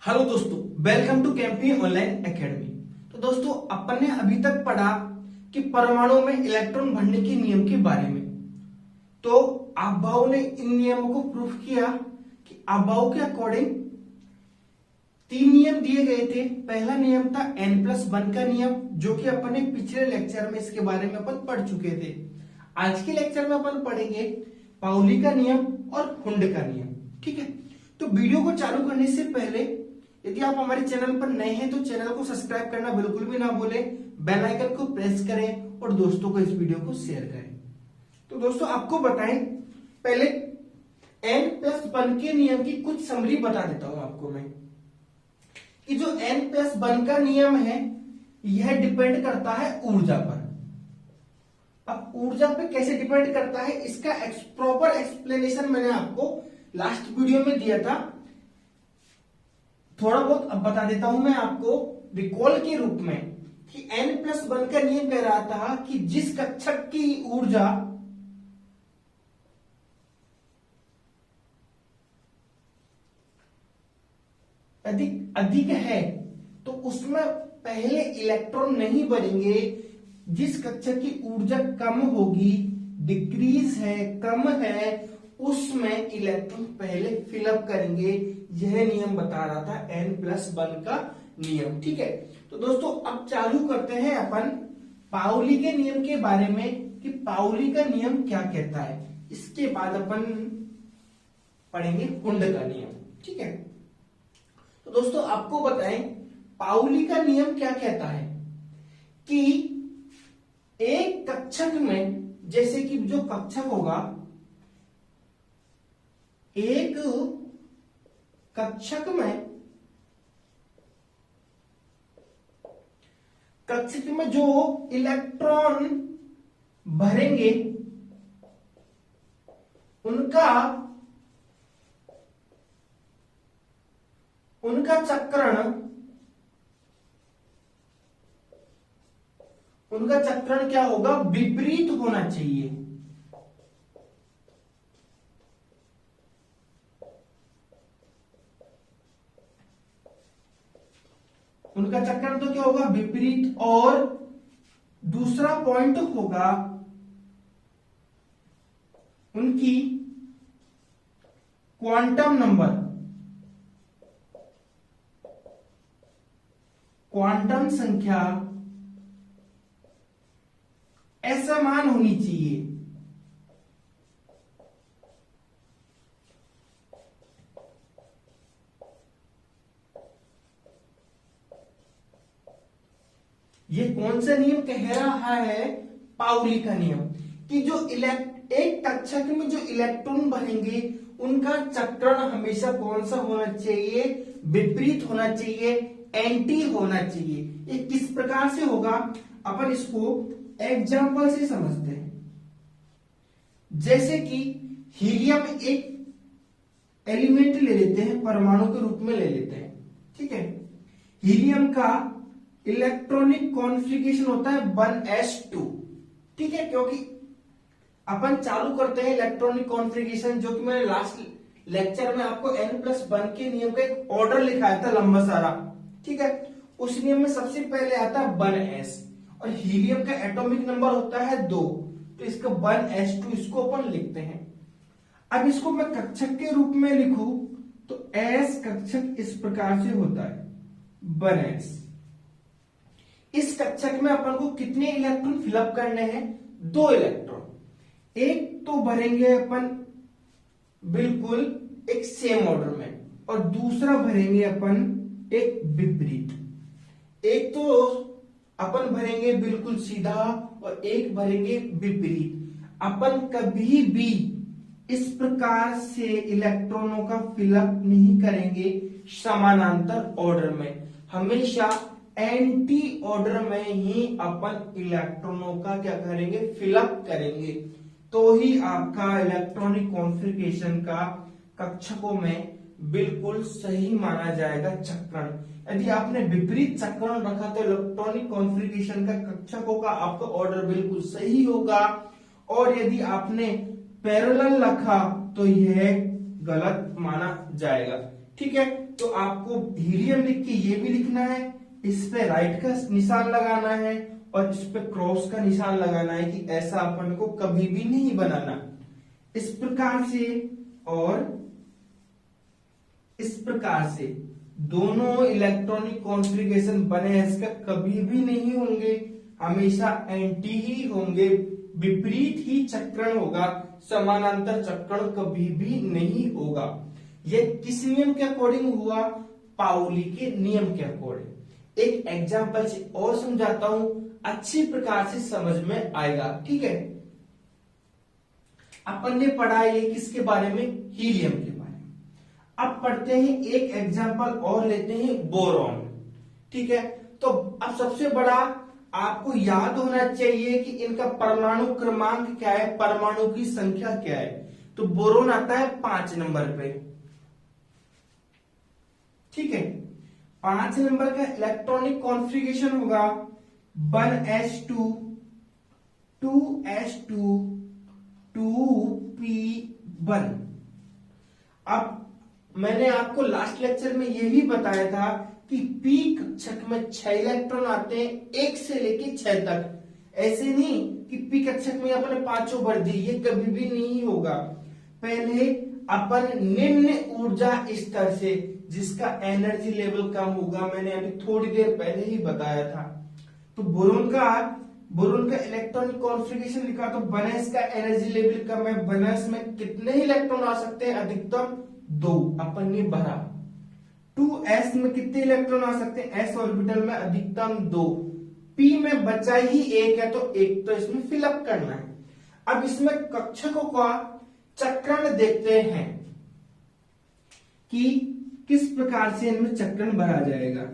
Hello दोस्तों, welcome to कैंपी online academy. तो दोस्तों, अपन ने अभी तक पढ़ा कि परमाणु में इलेक्ट्रॉन भरने के नियम के बारे में। तो अबाउ ने इन नियमों को प्रूफ किया कि अबाउ के अकॉर्डिंग 3 नियम दिए गए थे। पहला नियम था n+1 का नियम, जो कि अपन ने पिछले लेक्चर में इसके बारे में अपन पढ़ चुके थे। आज के लेक्चर में अपन पढ़ेंगे पाउली का नियम और हुंड का नियम। ठीक है, तो वीडियो को चालू करने से पहले यदि आप हमारे चैनल पर नए हैं तो चैनल को सब्सक्राइब करना बिल्कुल भी ना भूलें, बेल आइकन को प्रेस करें और दोस्तों को इस वीडियो को शेयर करें। तो दोस्तों, आपको बताएं, पहले n+1 के नियम की कुछ समरी बता देता हूं आपको मैं कि जो n+1 का नियम है यह डिपेंड करता है ऊर्जा पर। अब ऊर्जा पे कैसे डिपेंड करता है इसका प्रॉपर एक्सप्लेनेशन मैंने आपको लास्ट वीडियो में दिया था। थोड़ा बहुत अब बता देता हूं मैं आपको रिकॉल के रूप में कि n+1 का नियम कह रहा था कि जिस कक्षक की ऊर्जा अधिक है तो उसमें पहले इलेक्ट्रॉन नहीं बढ़ेंगे। जिस कक्षक की ऊर्जा कम होगी, डिक्रीज है, कम है, उसमें इलेक्ट्रॉन पहले फिलअप करेंगे। यह नियम बता रहा था n+1 का नियम। ठीक है, तो दोस्तों अब चालू करते हैं अपन पाउली के नियम के बारे में कि पाउली का नियम क्या कहता है। इसके बाद अपन पढ़ेंगे हुंड का नियम। ठीक है, तो दोस्तों आपको बताएं पाउली का नियम क्या कहता है कि एक कक्षक में, जैसे कि जो कक्षक होगा, एक कक्षक में जो इलेक्ट्रॉन भरेंगे उनका चक्रण क्या होगा, विपरीत होना चाहिए। उनका चक्रण तो क्या होगा, विपरीत। और दूसरा पॉइंट होगा उनकी क्वांटम नंबर, क्वांटम संख्या असमान होनी चाहिए। ये कौन सा नियम कह रहा है, पाउली का नियम, कि जो एक कक्षक में जो इलेक्ट्रॉन भरेंगे उनका चक्रण हमेशा कौन सा होना चाहिए, विपरीत होना चाहिए, एंटी होना चाहिए। ये किस प्रकार से होगा, अपन इसको एग्जाम्पल से समझते हैं। जैसे कि हीलियम एक एलिमेंट ले लेते हैं, परमाणु के रूप में ले लेते हैं। ठीक है, हीलियम का इलेक्ट्रॉनिक कॉन्फ़िगरेशन होता है 1s2। ठीक है, क्योंकि अपन चालू करते हैं इलेक्ट्रॉनिक कॉन्फ़िगरेशन, जो कि मैंने लास्ट लेक्चर में आपको n+1 के नियम का एक ऑर्डर लिखाया था लंबा सारा। ठीक है, उस नियम में सबसे पहले आता है 1s और हीलियम का एटॉमिक नंबर होता है 2, तो इसका 1s2 इसको अपन लिखते हैं। अब इसको मैं कक्षक के रूप में लिखूं तो s कक्षक इस प्रकार से होता है 1s। इस कक्षक में अपन को कितने इलेक्ट्रॉन फिलअप करने हैं, 2 इलेक्ट्रॉन। एक तो भरेंगे अपन बिल्कुल एक सेम ऑर्डर में और दूसरा भरेंगे अपन एक विपरीत। एक तो अपन भरेंगे बिल्कुल सीधा और एक भरेंगे विपरीत। अपन कभी भी इस प्रकार से इलेक्ट्रॉनों का फिलअप नहीं करेंगे समानांतर ऑर्डर में, हमेशा एंटी ऑर्डर में ही अपन इलेक्ट्रॉनों का क्या करेंगे, फिलअप करेंगे। तो ही आपका इलेक्ट्रॉनिक कॉन्फ़िगरेशन का कक्षकों में बिल्कुल सही माना जाएगा चक्रण। यदि आपने विपरीत चक्रण रखा तो इलेक्ट्रॉनिक कॉन्फ़िगरेशन का कक्षकों का आपका ऑर्डर बिल्कुल सही होगा, और यदि आपने पैरेलल रखा तो यह गलत माना जाएगा। ठीक है, तो आपको हीलियम लिख के ये भी लिखना है, इस पे राइट का निशान लगाना है और इस पे क्रॉस का निशान लगाना है कि ऐसा अपन को कभी भी नहीं बनाना। इस प्रकार से और इस प्रकार से दोनों इलेक्ट्रॉनिक कॉन्फ़िगरेशन बने इसका कभी भी नहीं होंगे, हमेशा एंटी ही होंगे, विपरीत ही चक्रण होगा, समानांतर चक्रण कभी भी नहीं होगा। यह किस नियम के अकॉर्डिंग हुआ? पाउली के नियम के अकॉर्डिंग। एक एग्जांपल से और समझाता हूं, अच्छी प्रकार से समझ में आएगा। ठीक है, अपन ने पढ़ा ये किसके बारे में? हीलियम के बारे में। अब पढ़ते हैं एक एग्जांपल और लेते हैं, बोरॉन। ठीक है, तो अब सबसे बड़ा आपको याद होना चाहिए कि इनका परमाणु क्रमांक क्या है, परमाणु की संख्या क्या है। तो बोरोन आता है 5 नंबर पे। ठीक है, 5 नंबर का इलेक्ट्रॉनिक कॉन्फ़िगरेशन होगा 1s2 2s2 2p1। अब मैंने आपको लास्ट लेक्चर में यह भी बताया था कि पी कक्षक में 6 इलेक्ट्रॉन आते हैं, 1 से लेके 6 तक। ऐसे नहीं कि पी कक्षक में अपने 5 भर दी, ये कभी भी नहीं होगा। पहले अपन निम्न ऊर्जा स्तर से, जिसका एनर्जी लेवल कम होगा, मैंने अभी थोड़ी देर पहले ही बताया था। तो बोरोन का इलेक्ट्रॉनिक कॉन्फ़िगरेशन लिखा, तो 1s का एनर्जी लेवल कम है, 1s में कितने इलेक्ट्रॉन आ सकते हैं? अधिकतम 2। अपन ने भरा 2s में कितने इलेक्ट्रॉन आ सकते हैं? s ऑर्बिटल में अधिकतम 2। p में बचा ही 1 है, तो 1 तो इसमें फिलअप करना है। अब इसमें कक्षकों का चक्रण देखते हैं कि किस प्रकार से इनमें चक्रण भरा जाएगा।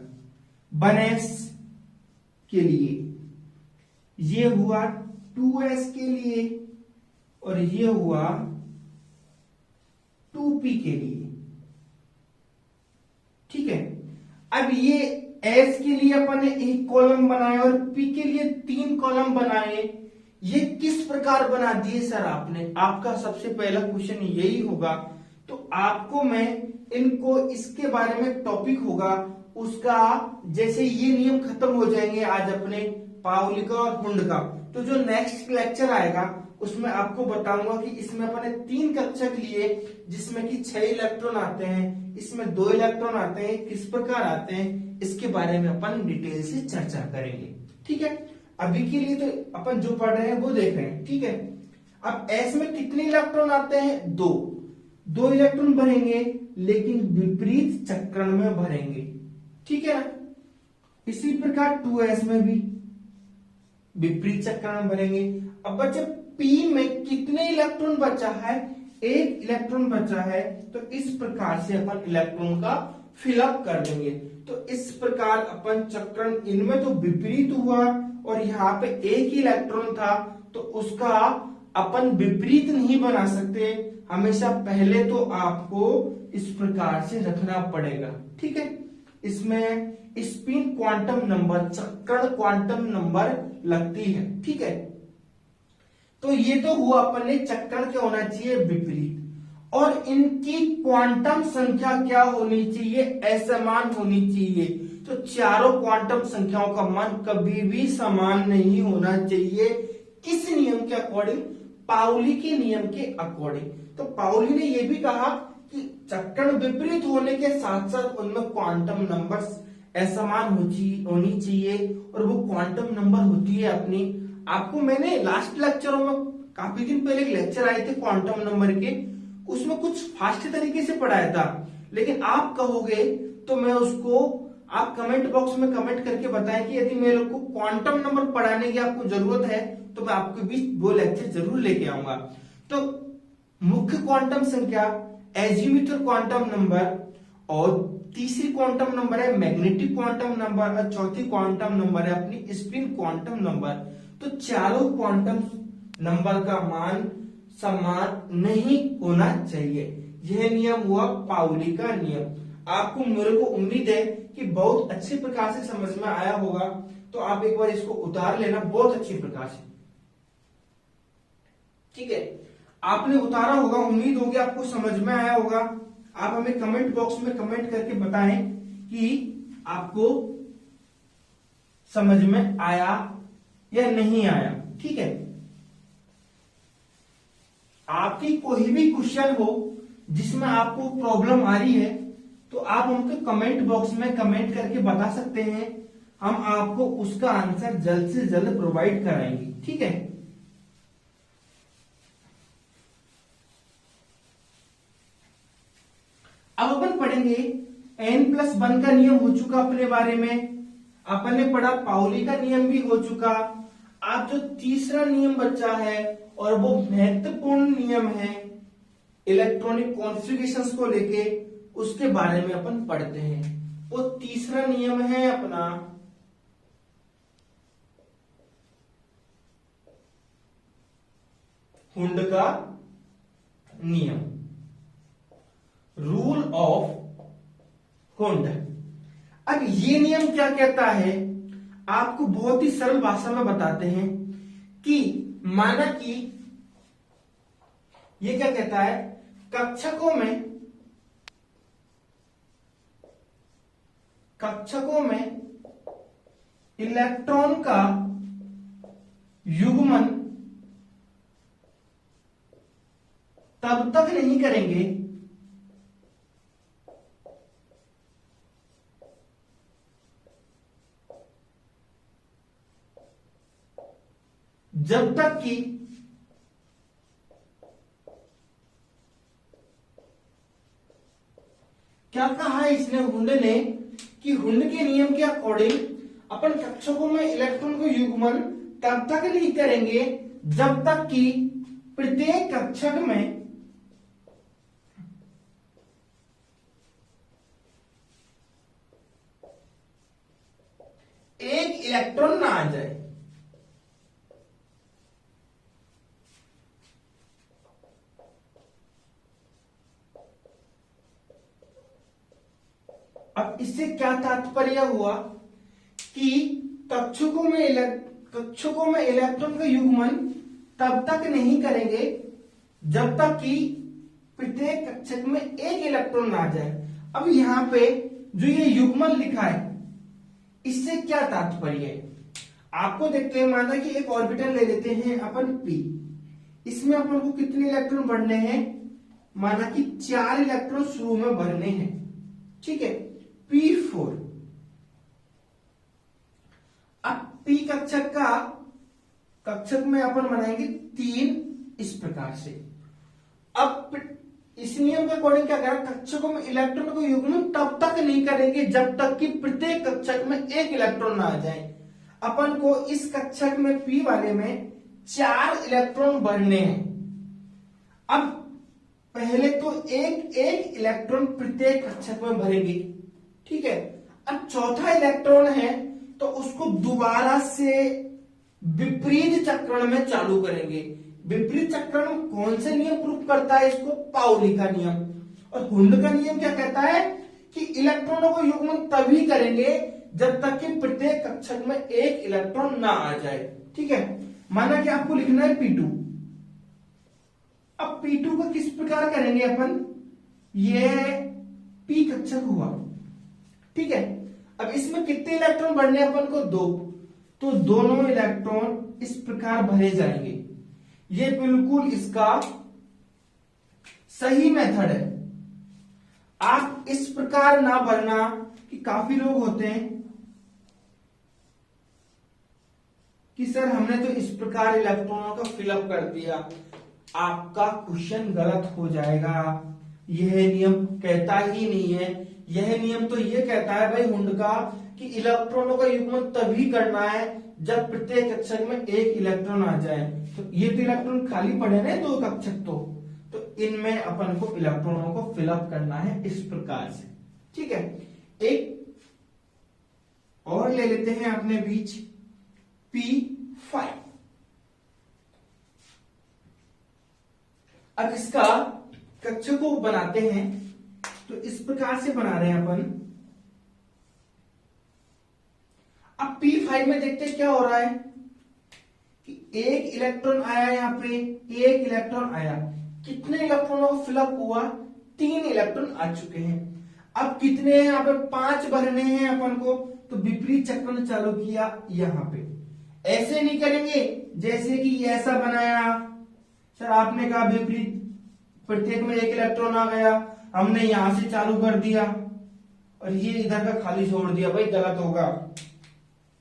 1s के लिए ये हुआ, 2s के लिए, और ये हुआ 2p के लिए। ठीक है, अब ये s के लिए अपन ने एक कॉलम बनाया और p के लिए 3 कॉलम बनाए। ये किस प्रकार बना दिए सर आपने? आपका सबसे पहला क्वेश्चन यही होगा। तो आपको मैं इनको, इसके बारे में टॉपिक होगा उसका, जैसे ये नियम खत्म हो जाएंगे आज अपने पाउली का और हुंड का, तो जो नेक्स्ट लेक्चर आएगा उसमें आपको बताऊंगा कि इसमें अपने 3 कक्षक लिए जिसमें कि 6 इलेक्ट्रॉन आते हैं, इसमें 2 इलेक्ट्रॉन आते हैं, किस प्रकार आते हैं इसके बारे में अपन डिटेल से चर्चा करेंगे। ठीक है, अभी के लिए तो अपन जो पढ़ रहे हैं वो देख रहे हैं। ठीक है, अब s में कितने इलेक्ट्रॉन आते हैं? 2 इलेक्ट्रॉन भरेंगे, लेकिन विपरीत चक्रण में भरेंगे। ठीक है ना, इसी प्रकार 2s में भी विपरीत चक्रण में भरेंगे। अब बच्चे p में कितने इलेक्ट्रॉन बचा है? 1 इलेक्ट्रॉन बचा है, तो इस प्रकार से अपन इलेक्ट्रॉन का फिलअप कर देंगे। तो इस प्रकार अपन चक्रण, इनमें तो विपरीत हुआ और यहाँ पे 1 ही इलेक्ट्रॉन था, तो उसका अपन विपरीत नहीं बना सकते, हमेशा पहले तो आपको इस प्रकार से रखना पड़ेगा। ठीक है, इसमें स्पिन क्वांटम नंबर, चक्रण क्वांटम नंबर लगती है। ठीक है, तो ये तो हुआ अपन ने चक्रण क्या होना चाहिए? विपरीत। और इनकी क्वांटम संख्या क्या होनी चाहिए? असमान होनी चाहिए। तो चारों क्वांटम संख्याओं का मान कभी भी समान नहीं होना चाहिए। किस नियम के अकॉर्डिंग? पाउली के नियम के अकॉर्डिंग। तो पाउली ने यह भी कहा कि चक्रण विपरीत होने के साथ साथ उनमें क्वांटम नंबर असमान होनी चाहिए, और वो क्वांटम नंबर होती है अपनी। आपको मैंने लास्ट लेक्चरों में, काफी दिन पहले एक लेक्चर आए थे क्वांटम नंबर के, उसमें कुछ फास्ट तरीके से पढ़ाया था, लेकिन आप कहोगे तो मैं उसको, आप कमेंट बॉक्स में कमेंट करके बताएं कि यदि मेरे को क्वांटम नंबर पढ़ाने की आपको जरूरत है तो मैं आपके बीच वो लेक्चर जरूर लेके आऊंगा। तो मुख्य क्वांटम संख्या, एजीम्यूथल क्वांटम नंबर, और तीसरी क्वांटम नंबर है मैग्नेटिक क्वांटम नंबर, और चौथी क्वांटम नंबर है अपनी स्पिन क्वांटम नंबर। तो चारों क्वांटम नंबर का मान समान नहीं होना चाहिए। यह नियम हुआ पाउली का नियम। आपको, मेरे को उम्मीद है कि बहुत अच्छे प्रकार से समझ में आया होगा। तो आप एक बार इसको उतार लेना बहुत अच्छी प्रकार से। ठीक है, आपने उतारा होगा, उम्मीद होगी आपको समझ में आया होगा। आप हमें कमेंट बॉक्स में कमेंट करके बताएं कि आपको समझ में आया या नहीं आया। ठीक है, आपकी कोई भी क्वेश्चन हो जिसमें आपको प्रॉब्लम आ रही है तो आप हमको कमेंट बॉक्स में कमेंट करके बता सकते हैं, हम आपको उसका आंसर जल्द से जल्द प्रोवाइड कराएंगे। ठीक है, अब अपन पढ़ेंगे n+1 का नियम हो चुका अपने बारे में, अपन ने पढ़ा पाउली का नियम भी हो चुका। अब जो तीसरा नियम बचा है और वो महत्वपूर्ण नियम है इलेक्ट्रॉनिक कॉन्फ़िगरेशंस को लेके, उसके बारे में अपन पढ़ते हैं। वो तीसरा नियम है अपना हुंड का नियम, रूल ऑफ हुंड। अब ये नियम क्या कहता है, आपको बहुत ही सरल भाषा में बताते हैं कि माना कि ये क्या कहता है, कक्षकों में इलेक्ट्रॉन का युग्मन तब तक नहीं करेंगे जब तक कि क्या कहा है इसने, हुंड ने, कि हुंड के नियम के अकॉर्डिंग अपन कक्षकों में इलेक्ट्रॉन को युग्मन तब तक नहीं करेंगे जब तक कि प्रत्येक कक्षक में एक इलेक्ट्रॉन ना आ जाए। अब इससे क्या तात्पर्य हुआ कि कक्षकों में इलेक्ट्रॉन का युग्मन तब तक नहीं करेंगे जब तक कि प्रत्येक कक्षक में एक इलेक्ट्रॉन आ जाए। अब यहां पे जो ये युग्मन लिखा है इससे क्या तात्पर्य है, आपको देखते हैं। माना कि एक ऑर्बिटल ले लेते हैं अपन p, इसमें अपन को कितने इलेक्ट्रॉन भरने हैं, माना कि 4 इलेक्ट्रॉन शुरू में भरने हैं। ठीक है, p4। अब p कक्षक में अपन बनाएंगे 3 इस प्रकार से। अब इस नियम के अकॉर्डिंग क्या करें, कक्षकों में इलेक्ट्रॉन को युग्मन तब तक नहीं करेंगे जब तक कि प्रत्येक कक्षक में एक इलेक्ट्रॉन ना आ जाए। अपन को इस कक्षक में p वाले में 4 इलेक्ट्रॉन भरने हैं। अब पहले तो एक इलेक्ट्रॉन प्रत्येक कक्षक में भरेंगे। ठीक है, अब चौथा इलेक्ट्रॉन है तो उसको दोबारा से विपरीत चक्रण में चालू करेंगे। विपरीत चक्रण कौन से नियम प्रूफ करता है इसको, पाउली का नियम। और हुंड का नियम क्या कहता है कि इलेक्ट्रॉनों को युग्मन तभी करेंगे जब तक कि प्रत्येक कक्षक में एक इलेक्ट्रॉन ना आ जाए। ठीक है, माना कि आपको लिखना है p2। अब p2 को किस प्रकार करेंगे अपन, ये p कक्षक हुआ। ठीक है, अब इसमें कितने इलेक्ट्रॉन भरने अपन को, 2, तो दोनों इलेक्ट्रॉन इस प्रकार भरे जाएंगे। ये बिल्कुल इसका सही मेथड है। आप इस प्रकार ना भरना कि काफी लोग होते हैं कि सर हमने तो इस प्रकार इलेक्ट्रॉनों का फिलअप कर दिया, आपका क्वेश्चन गलत हो जाएगा। यह नियम कहता ही नहीं है। यह नियम तो यह कहता है भाई हुंड का कि इलेक्ट्रॉनों का युग्मन तभी करना है जब प्रत्येक कक्षक में एक इलेक्ट्रॉन आ जाए। तो ये तो इलेक्ट्रॉन खाली पड़े ना 2 कक्षक, तो इनमें अपन को इलेक्ट्रॉनों को फिलअप करना है इस प्रकार से। ठीक है, एक और ले लेते हैं अपने बीच p5। अब इसका कक्षक को बनाते हैं तो इस प्रकार से बना रहे हैं अपन। अब p5 में देखते हैं क्या हो रहा है कि एक इलेक्ट्रॉन आया यहाँ पे, एक इलेक्ट्रॉन आया, कितने इलेक्ट्रॉनों को फिलअप हुआ, 3 इलेक्ट्रॉन आ चुके हैं। अब कितने हैं यहाँ पे, 5 भरने हैं अपन को, तो विपरीत चक्र चालू किया यहाँ पे। ऐसे नहीं करेंगे जैसे कि ऐसा बनाया, सर आपने कहा विपरीत, प्रत्येक में 1 इलेक्ट्रॉन आ गया, हमने यहां से चालू कर दिया और ये इधर का खाली छोड़ दिया, भाई गलत होगा,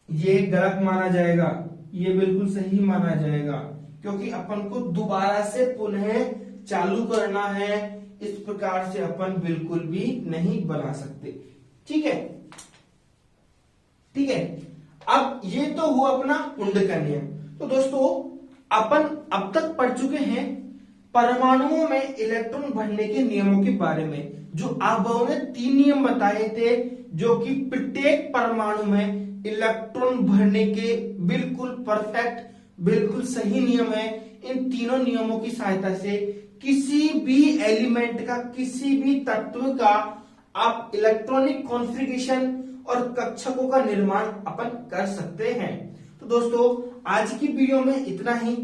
ये गलत माना जाएगा, ये बिल्कुल सही माना जाएगा, क्योंकि अपन को दोबारा से पुनः चालू करना है, इस प्रकार से अपन बिल्कुल भी नहीं बना सकते। ठीक है, ठीक है। अब ये तो हुआ अपना कुंड का नियम। तो दोस्तों अपन अब तक पढ़ चुके हैं परमाणुओं में इलेक्ट्रॉन भरने के नियमों के बारे में। जो आबो ने 3 नियम बताए थे, जो कि प्रत्येक परमाणु में इलेक्ट्रॉन भरने के बिल्कुल परफेक्ट, बिल्कुल सही नियम है। इन तीनों नियमों की सहायता से किसी भी एलिमेंट का, किसी भी तत्व का आप इलेक्ट्रॉनिक कॉन्फ़िगरेशन और कक्षकों का निर्माण अपन कर सकते हैं। तो दोस्तों आज की वीडियो में इतना ही,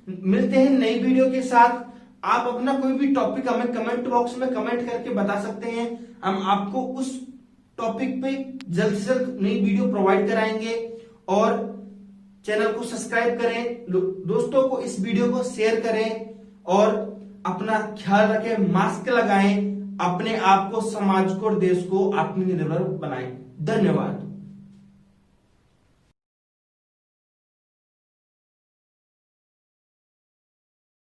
मिलते हैं नई वीडियो के साथ। आप अपना कोई भी टॉपिक हमें कमेंट बॉक्स में कमेंट करके बता सकते हैं, हम आपको उस टॉपिक पे जल्द से जल्द नई वीडियो प्रोवाइड कराएंगे। और चैनल को सब्सक्राइब करें, दोस्तों को इस वीडियो को शेयर करें और अपना ख्याल रखें, मास्क लगाएं, अपने आप को, समाज को और देश को आत्मनिर्भर बनाएं। धन्यवाद।